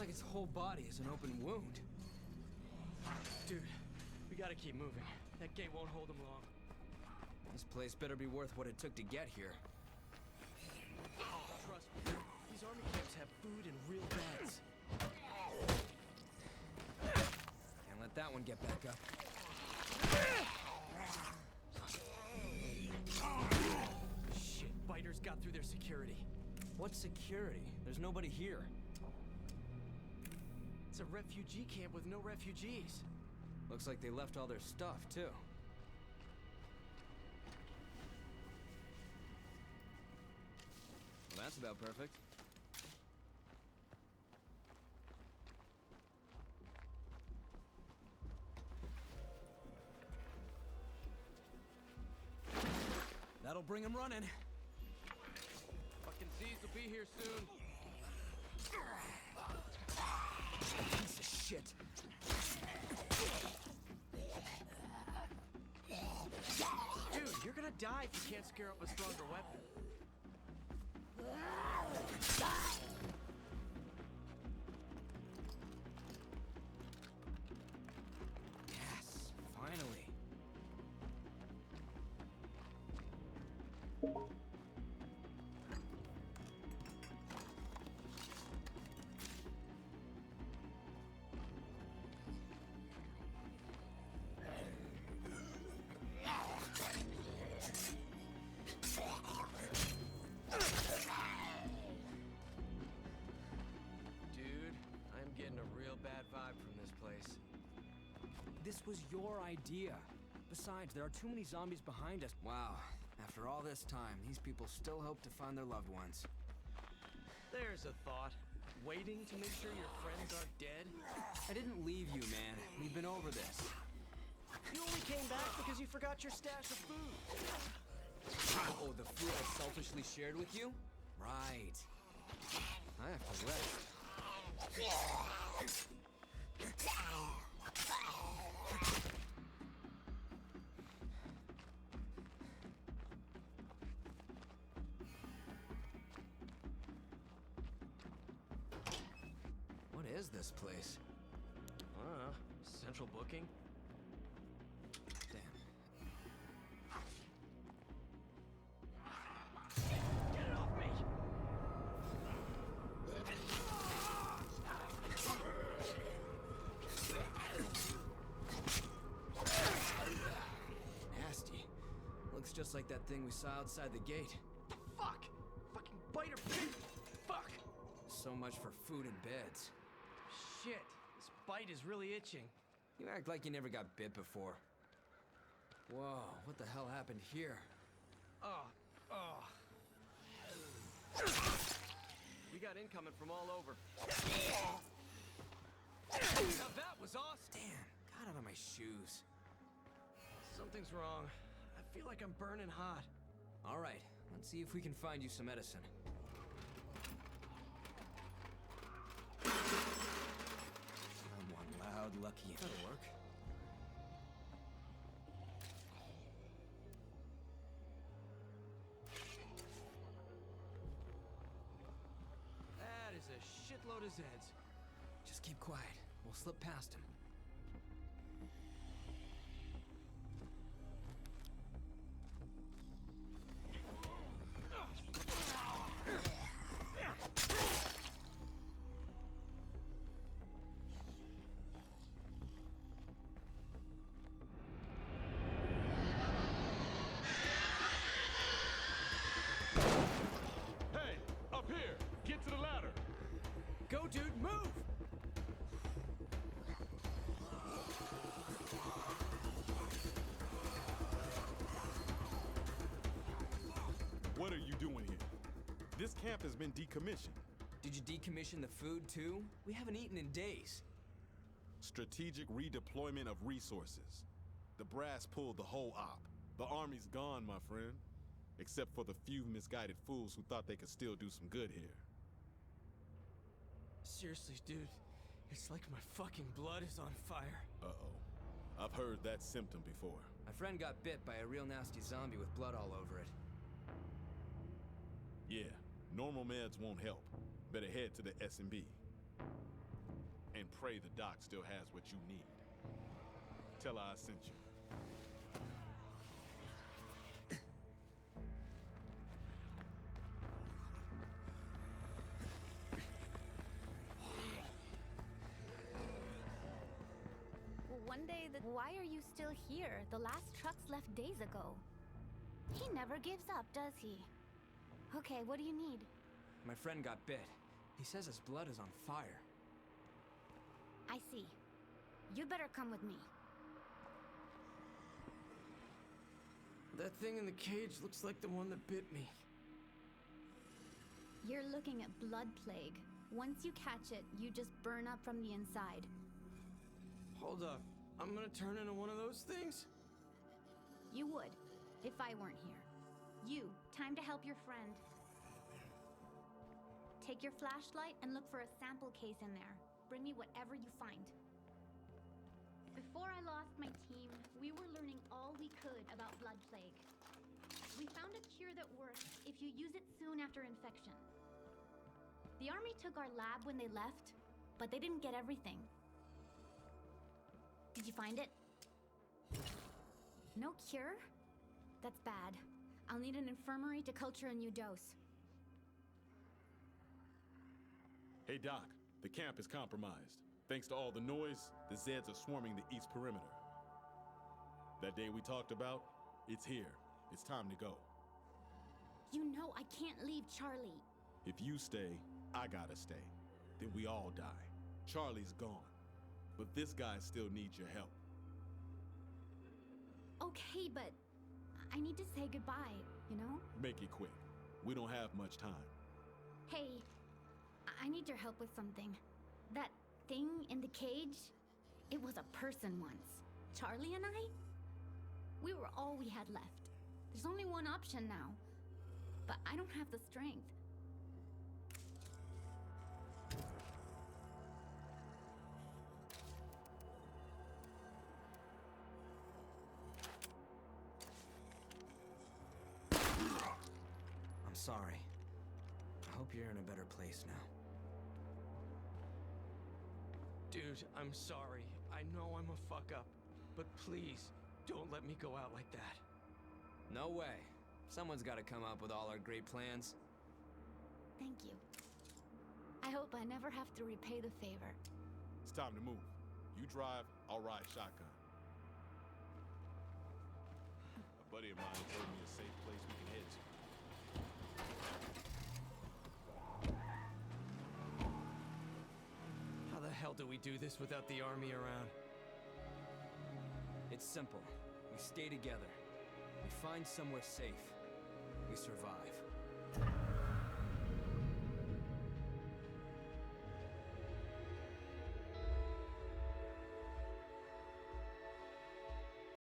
like its whole body is an open wound. Dude, we gotta keep moving. That gate won't hold him long. This place better be worth what it took to get here. Trust me, these army camps have food and real beds. Can't let that one get back up. Shit, biters got through their security. What security? There's nobody here. It's a refugee camp with no refugees. Looks like they left all their stuff, too. Well, that's about perfect. That'll bring him running. Fucking Z's will be here soon. Piece of shit. Dude, you're gonna die if you can't scare up a stronger weapon. Yes, finally. Dude, I'm getting a real bad vibe from this place. This was your idea. Besides, there are too many zombies behind us. Wow, after all this time, these people still hope to find their loved ones. There's a thought. Waiting to make sure your friends aren't dead? I didn't leave you, man. We've been over this. You only came back because you forgot your stash of food. Oh, the food I selfishly shared with you? Right. I have to rest. What is this place? I don't know. Central booking? Damn. Get it off me! Nasty. Looks just like that thing we saw outside the gate. Fuck! Fucking biter pig! Fuck! So much for food and beds. Shit, this bite is really itching. You act like you never got bit before. Whoa, what the hell happened here? Oh. We got incoming from all over. Now that was awesome! Damn, got out of my shoes. Something's wrong. I feel like I'm burning hot. All right, let's see if we can find you some medicine. Someone loud, lucky. That'll work. That is a shitload of Zeds. Just keep quiet. We'll slip past him. Hey, up here! Get to the ladder! Go, dude, move! What are you doing here? This camp has been decommissioned. Did you decommission the food too? We haven't eaten in days. Strategic redeployment of resources. The brass pulled the whole op. The army's gone, my friend. Except for the few misguided fools who thought they could still do some good here. Seriously, dude. It's like my fucking blood is on fire. Uh-oh. I've heard that symptom before. My friend got bit by a real nasty zombie with blood all over it. Yeah, normal meds won't help. Better head to the S&B. And pray the doc still has what you need. Tell her I sent you. One day, why are you still here? The last trucks left days ago. He never gives up, does he? Okay, what do you need? My friend got bit. He says his blood is on fire. I see. You'd better come with me. That thing in the cage looks like the one that bit me. You're looking at blood plague. Once you catch it, you just burn up from the inside. Hold up. I'm gonna turn into one of those things? You would, if I weren't here. You, time to help your friend. Take your flashlight and look for a sample case in there. Bring me whatever you find. Before I lost my team, we were learning all we could about blood plague. We found a cure that works if you use it soon after infection. The army took our lab when they left, but they didn't get everything. Did you find it? No cure? That's bad. I'll need an infirmary to culture a new dose. Hey, Doc, the camp is compromised. Thanks to all the noise, the Zeds are swarming the east perimeter. That day we talked about, it's here. It's time to go. You know I can't leave Charlie. If you stay, I gotta stay. Then we all die. Charlie's gone. But this guy still needs your help. Okay, but I need to say goodbye, you know? Make it quick. We don't have much time. Hey, I need your help with something. That thing in the cage, it was a person once. Charlie and I? We were all we had left. There's only one option now. But I don't have the strength. I'm sorry. I hope you're in a better place now. Dude, I'm sorry. I know I'm a fuck up. But please, don't let me go out like that. No way. Someone's got to come up with all our great plans. Thank you. I hope I never have to repay the favor. It's time to move. You drive, I'll ride shotgun. A buddy of mine told me a safe place we can head to. How the hell do we do this without the army around? It's simple. We stay together. We find somewhere safe. We survive.